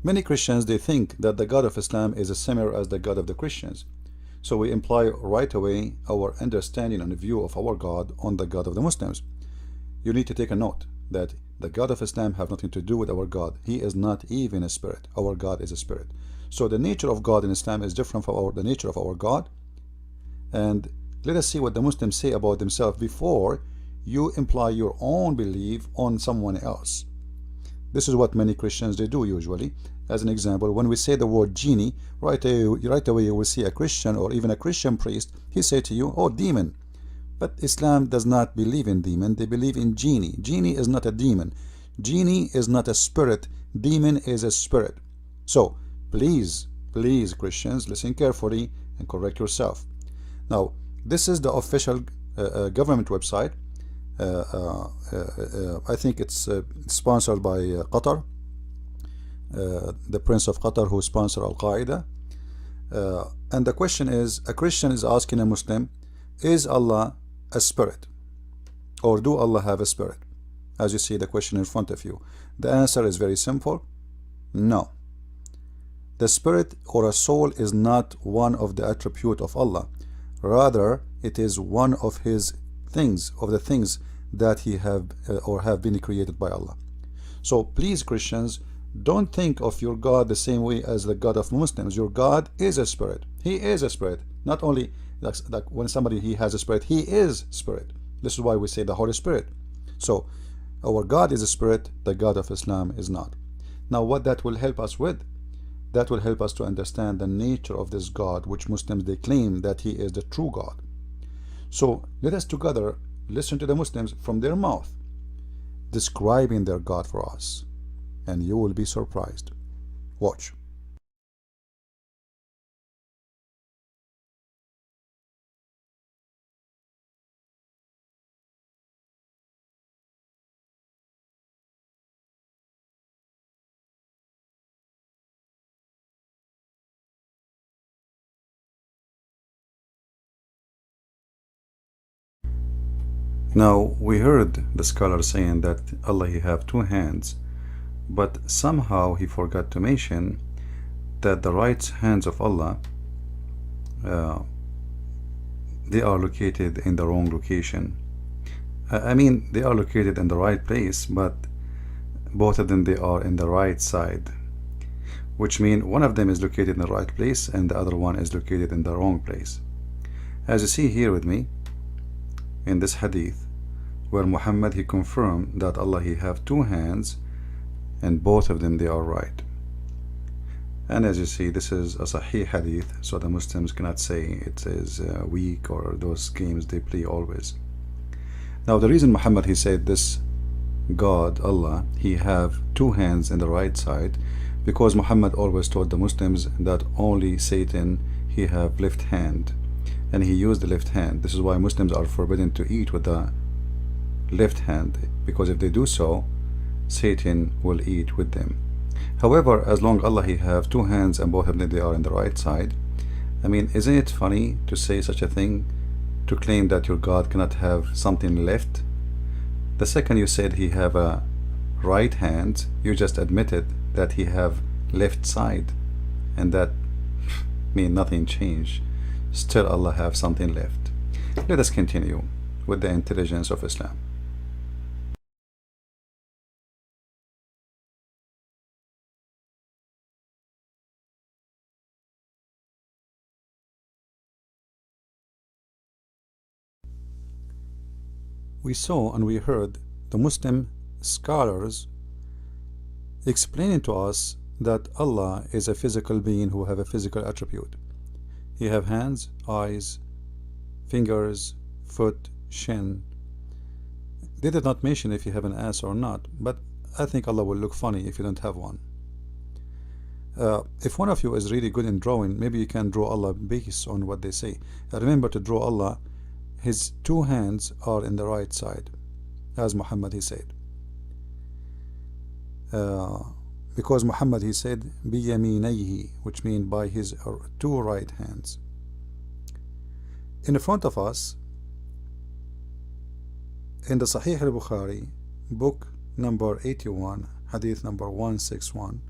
Many Christians, they think that the God of Islam is as similar as the God of the Christians. So we imply right away our understanding and view of our God on the God of the Muslims. You need to take a note that the God of Islam have nothing to do with our God. He is not even a spirit. Our God is a spirit. So the nature of God in Islam is different from the nature of our God. And let us see what the Muslims say about themselves before you imply your own belief on someone else. This is what many Christians they do usually. As an example, when we say the word genie, right away you will see a Christian or even a Christian priest, he say to you, oh, demon. But Islam does not believe in demon, they believe in genie. Genie is not a demon. Genie is not a spirit. Demon is a spirit. So please Christians, listen carefully and correct yourself. Now this is the official government website. I think it's sponsored by Qatar, the Prince of Qatar who sponsored Al-Qaeda. And the question is, a Christian is asking a Muslim, is Allah a spirit? Or do Allah have a spirit? As you see the question in front of you. The answer is very simple. No. The spirit or a soul is not one of the attribute of Allah. Rather, it is one of his things, of the things that he have or have been created by Allah. So please Christians, don't think of your God the same way as the God of Muslims. Your God is a spirit. He is a spirit. Not only like when somebody he has a spirit, he is spirit. This is why we say the Holy Spirit. So our God is a spirit, the God of Islam is not. Now what that will help us with? That will help us to understand the nature of this God, which Muslims they claim that he is the true God. So let us together listen to the Muslims from their mouth describing their God for us, and you will be surprised. Watch. Now we heard the scholar saying that Allah he have two hands, but somehow he forgot to mention that the right hands of Allah they are located in the wrong location. I mean, they are located in the right place, but both of them they are in the right side, which means one of them is located in the right place and the other one is located in the wrong place. As you see here with me in this hadith, where Muhammad he confirmed that Allah he have two hands and both of them they are right. And as you see, this is a Sahih hadith, so the Muslims cannot say it is weak or those games they play always. Now the reason Muhammad he said this God, Allah, he have two hands in the right side, because Muhammad always taught the Muslims that only Satan he have left hand, and he used the left hand. This is why Muslims are forbidden to eat with the left hand, because if they do so, Satan will eat with them. However, as long Allah he have two hands and both of them they are in the right side, I mean, isn't it funny to say such a thing, to claim that your God cannot have something left? The second you said he have a right hand, you just admitted that he have left side, and that mean nothing changed. Still Allah have something left. Let us continue with the intelligence of Islam. We saw and we heard the Muslim scholars explaining to us that Allah is a physical being who have a physical attribute. He have hands, eyes, fingers, foot, shin. They did not mention if you have an ass or not, but I think Allah will look funny if you don't have one. If one of you is really good in drawing, maybe you can draw Allah based on what they say. Remember to draw Allah, his two hands are in the right side, as Muhammad he said. Because Muhammad he said biyaminayhi, which means by his two right hands. In front of us, in the Sahih al-Bukhari, book number 81, hadith number 161,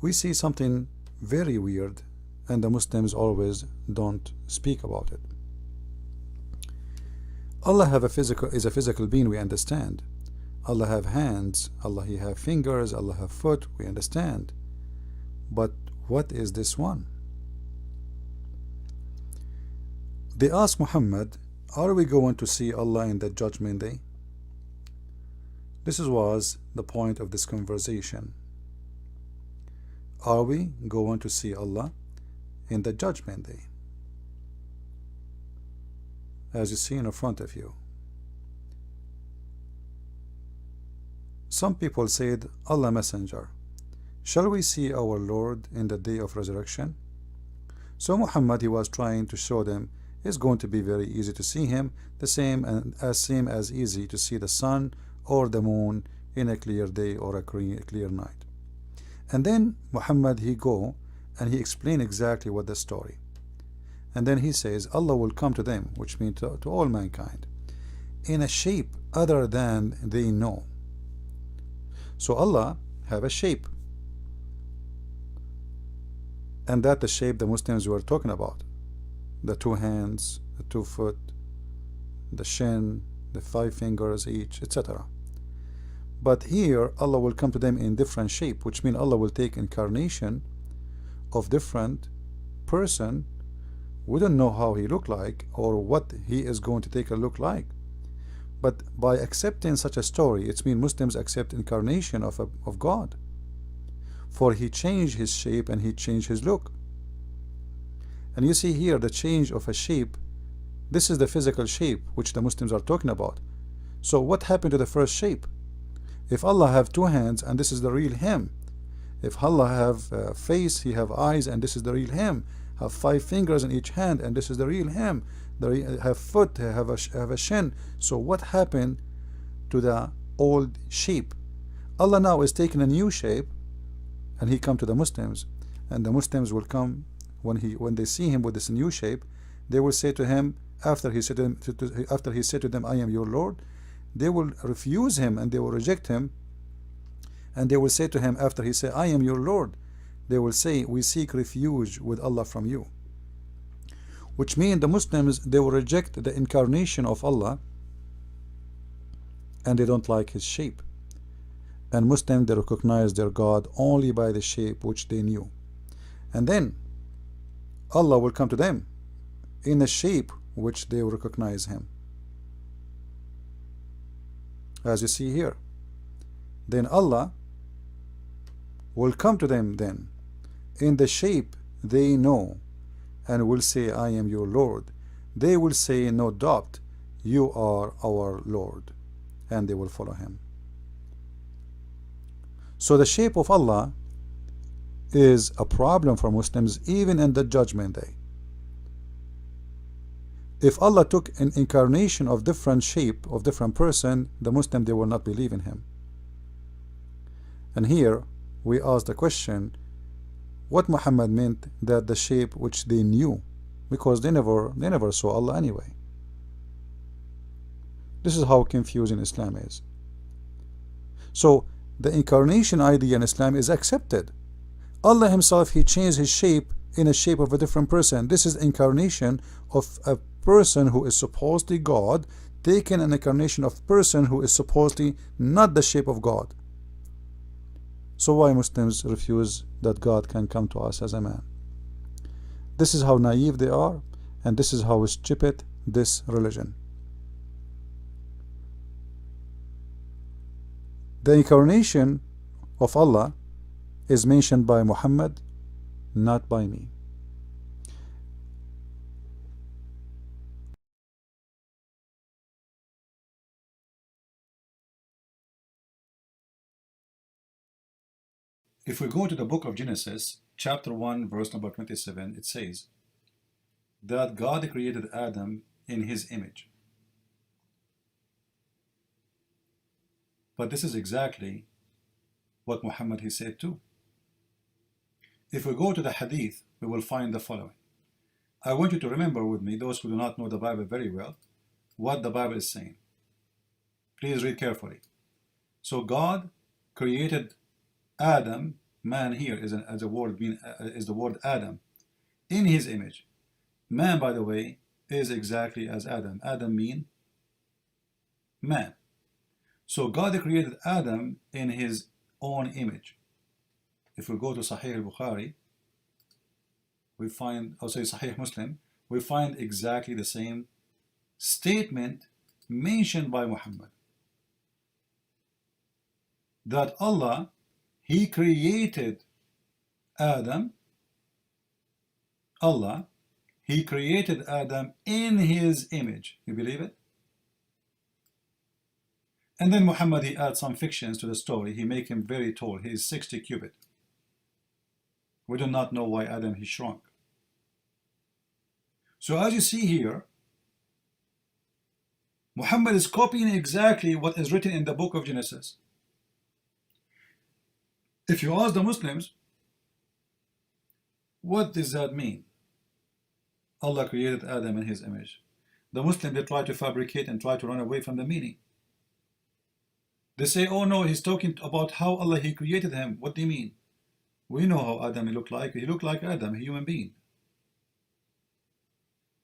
we see something very weird, and the Muslims always don't speak about it. Allah is a physical being, we understand. Allah have hands, Allah He have fingers, Allah have foot, we understand. But what is this one? They asked Muhammad, are we going to see Allah in the judgment day? This was the point of this conversation. Are we going to see Allah in the judgment day? As you see in front of you. Some people said, Allah Messenger, shall we see our Lord in the day of resurrection? So Muhammad, he was trying to show them it's going to be very easy to see him, the same as easy to see the sun or the moon in a clear day or a clear night. And then Muhammad, he go and he explain exactly what the story. And then he says Allah will come to them, which means to all mankind, in a shape other than they know. So Allah have a shape, and that the shape the Muslims were talking about, the 2 hands, the 2 foot, the shin, the 5 fingers each, etc. But here Allah will come to them in different shape, which means Allah will take incarnation of different person. We don't know how he look like or what he is going to take a look like, but by accepting such a story, it means Muslims accept incarnation of God, for he changed his shape and he changed his look. And you see here the change of a shape. This is the physical shape which the Muslims are talking about. So what happened to the first shape? If Allah have 2 hands and this is the real him, if Allah have a face, he have eyes and this is the real him, have 5 fingers in each hand and this is the real him, they have foot, they have a shin. So what happened to the old shape? Allah now is taking a new shape, and he come to the Muslims, and the Muslims will come when they see him with this new shape. They will say to him, after he said to them, I am your Lord, they will refuse him and they will reject him, and they will say to him, after he said I am your Lord, they will say, we seek refuge with Allah from you. Which means the Muslims, they will reject the incarnation of Allah, and they don't like his shape. And Muslims, they recognize their God only by the shape which they knew. And then Allah will come to them in a shape which they will recognize him, as you see here. Then Allah will come to them then in the shape they know, and will say, I am your Lord. They will say, no doubt, you are our Lord, and they will follow him. So the shape of Allah is a problem for Muslims even in the judgment day. If Allah took an incarnation of different shape of different person, the Muslim, they will not believe in him. And here we ask the question, what Muhammad meant that the shape which they knew, because they never saw Allah anyway. This is how confusing Islam is. So the incarnation idea in Islam is accepted. Allah himself, he changed his shape in a shape of a different person. This is incarnation of a person who is supposedly God, taking an incarnation of person who is supposedly not the shape of God. So why Muslims refuse that God can come to us as a man? This is how naive they are, and this is how stupid this religion. The incarnation of Allah is mentioned by Muhammad, not by me. If we go to the book of Genesis, chapter 1, verse number 27, it says that God created Adam in his image. But this is exactly what Muhammad he said too. If we go to the Hadith, we will find the following. I want you to remember with me, those who do not know the Bible very well, what the Bible is saying. Please read carefully. So God created Adam Man here is as a word being is the word Adam, in his image. Man, by the way, is exactly as Adam. Adam mean man. So God created Adam in his own image. If we go to Sahih al-Bukhari, we find, I'll say Sahih Muslim, we find exactly the same statement mentioned by Muhammad. That Allah, He created Adam, Allah, He created Adam in His image. You believe it? And then Muhammad, he adds some fictions to the story. He make him very tall. He is 60 cubit. We do not know why Adam he shrunk. So as you see here, Muhammad is copying exactly what is written in the book of Genesis. If you ask the Muslims, what does that mean? Allah created Adam in his image. The Muslims, they try to fabricate and try to run away from the meaning. They say, oh no, he's talking about how Allah, he created him. What do you mean? We know how Adam he looked like. He looked like Adam, a human being.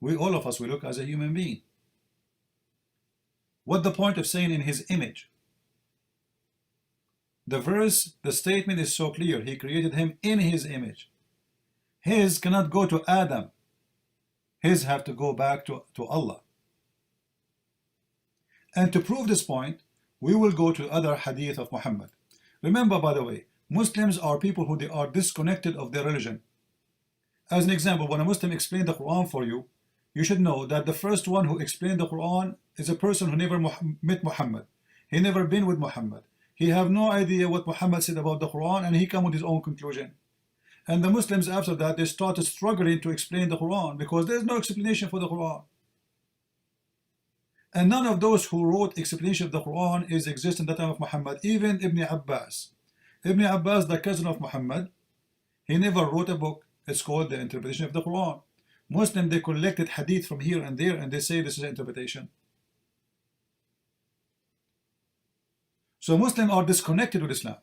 All of us, we look as a human being. What the point of saying in his image? The verse, the statement is so clear. He created him in his image. His cannot go to Adam. His have to go back to Allah. And to prove this point, we will go to other hadith of Muhammad. Remember, by the way, Muslims are people who they are disconnected of their religion. As an example, when a Muslim explained the Quran for you, you should know that the first one who explained the Quran is a person who never met Muhammad. He never been with Muhammad. He have no idea what Muhammad said about the Quran, and he come with his own conclusion. And the Muslims after that, they started struggling to explain the Quran because there is no explanation for the Quran. And none of those who wrote explanation of the Quran is exist in the time of Muhammad. Even Ibn Abbas. Ibn Abbas, the cousin of Muhammad, he never wrote a book. It's called the interpretation of the Quran. Muslims, they collected hadith from here and there, and they say this is an interpretation. So Muslims are disconnected with Islam.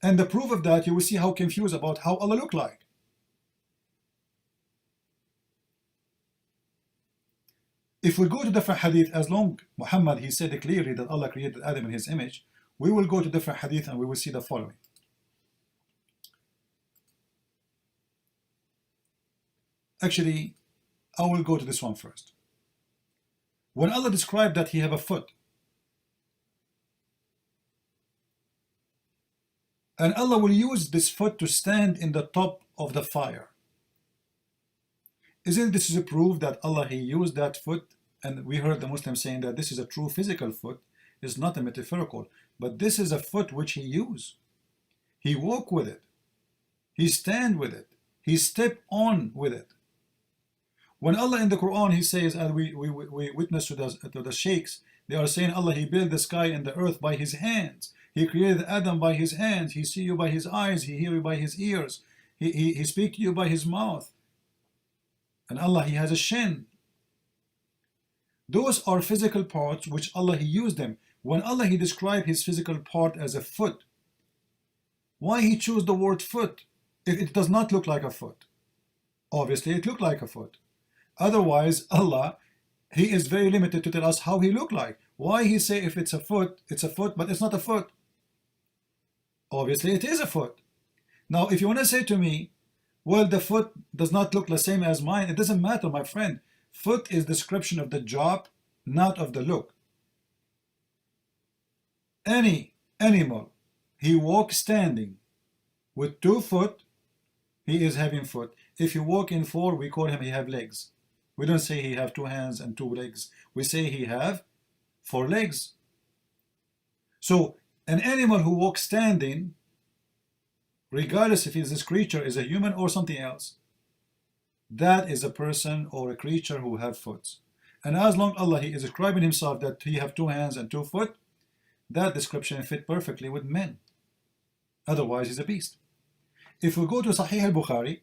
And the proof of that, you will see how confused about how Allah look like. If we go to different hadith, as long Muhammad, he said clearly that Allah created Adam in his image, we will go to different hadith and we will see the following. Actually, I will go to this one first. When Allah described that He have a foot, and Allah will use this foot to stand in the top of the fire. Isn't this a proof that Allah, He used that foot? And we heard the Muslims saying that this is a true physical foot. It's not a metaphorical. But this is a foot which He used. He walked with it. He stand with it. He step on with it. When Allah in the Quran, He says, and we witness to the sheikhs, they are saying Allah, He built the sky and the earth by His hands. He created Adam by His hands. He see you by His eyes. He hear you by His ears. He speak to you by His mouth. And Allah, He has a shin. Those are physical parts which Allah, He used them. When Allah, He described His physical part as a foot, why He chose the word foot if it does not look like a foot? Obviously, it looked like a foot. Otherwise, Allah, He is very limited to tell us how He looked like. Why He say if it's a foot, but it's not a foot? Obviously, it is a foot. Now, if you want to say to me, well, the foot does not look the same as mine, it doesn't matter, my friend. Foot is description of the job, not of the look. Any animal, he walks standing with 2 foot, he is having foot. If you walk in 4, we call him he have legs. We don't say he have 2 hands and 2 legs. We say he have 4 legs. So an animal who walks standing, regardless if this creature is a human or something else, that is a person or a creature who have foot. And as long Allah, He is describing Himself that He have 2 hands and 2 foot, that description fit perfectly with men. Otherwise, He's a beast. If we go to Sahih al-Bukhari,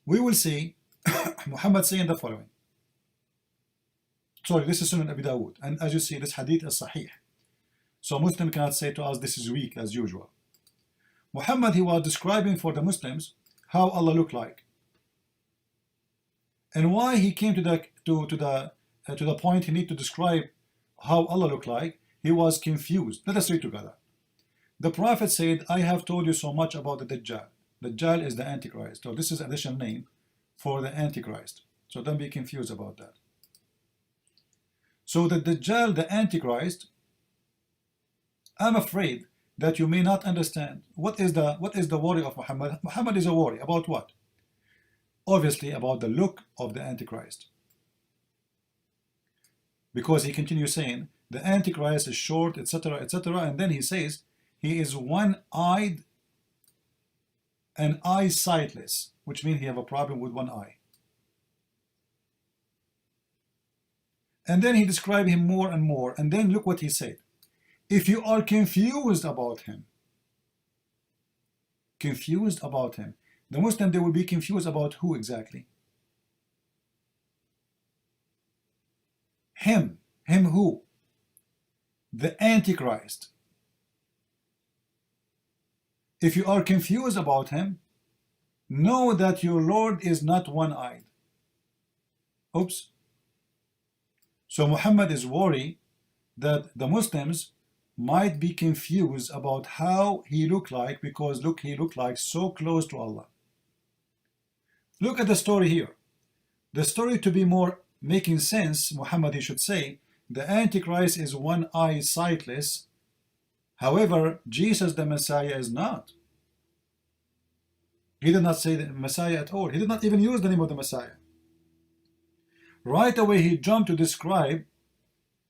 we will see Muhammad saying the following. Sorry, this is Sunnah Abi Dawud. And as you see, this hadith is Sahih. So Muslim cannot say to us, this is weak as usual. Muhammad, he was describing for the Muslims how Allah looked like, and why he came to the point he need to describe how Allah looked like. He was confused. Let us read together. The Prophet said, I have told you so much about the Dajjal. Dajjal is the Antichrist. So this is an additional name for the Antichrist. So don't be confused about that. So the Dajjal, the Antichrist, I'm afraid that you may not understand what is the worry of Muhammad. Muhammad is a worry about what? Obviously about the look of the Antichrist. Because he continues saying, the Antichrist is short, etc., etc., and then he says, he is one-eyed and eyesightless, which means he have a problem with one eye. And then he described him more and more, and then look what he said. If you are confused about him, the Muslim, they will be confused about who exactly? Him who? The Antichrist. If you are confused about him, know that your Lord is not one-eyed. Oops. So Muhammad is worried that the Muslims might be confused about how he looked like, because look, he looked like so close to Allah. Look at the story here. The story, to be more making sense, Muhammad, he should say, the Antichrist is one eye sightless. However, Jesus the Messiah is not. He did not say the Messiah at all. He did not even use the name of the Messiah. Right away he jumped to describe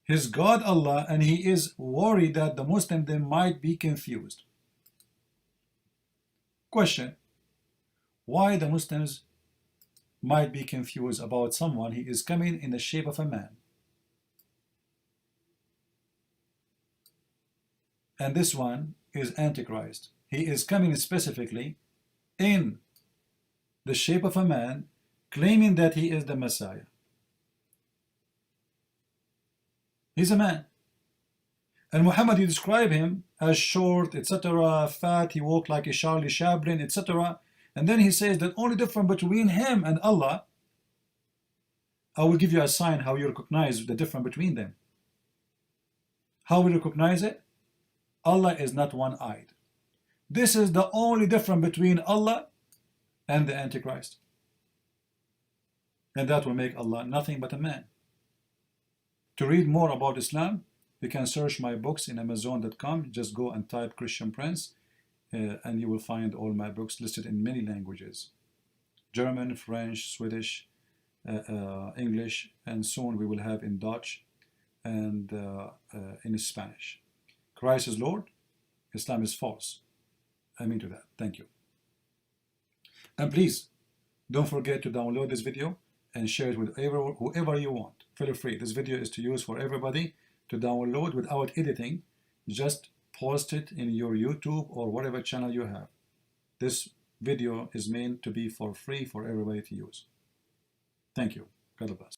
his God Allah, and he is worried that the Muslim, they might be confused. Question: why the Muslims might be confused about someone? He is coming in the shape of a man. And this one is Antichrist. He is coming specifically in the shape of a man, claiming that he is the Messiah. He's a man. And Muhammad, you describe him as short, etc., fat, he walked like a Charlie Chaplin, etc. And then he says that only difference between him and Allah, I will give you a sign how you recognize the difference between them. How will you recognize it? Allah is not one-eyed. This is the only difference between Allah and the Antichrist. And that will make Allah nothing but a man. To read more about Islam, you can search my books in Amazon.com. Just go and type Christian Prince, and you will find all my books listed in many languages: German, French, Swedish, English, and soon we will have in Dutch and in Spanish. Christ is Lord, Islam is false. I mean to that. Thank you. And please, don't forget to download this video and share it with whoever you want. Feel free. This video is to use for everybody to download without editing. Just post it in your YouTube or whatever channel you have. This video is meant to be for free for everybody to use. Thank you. God bless.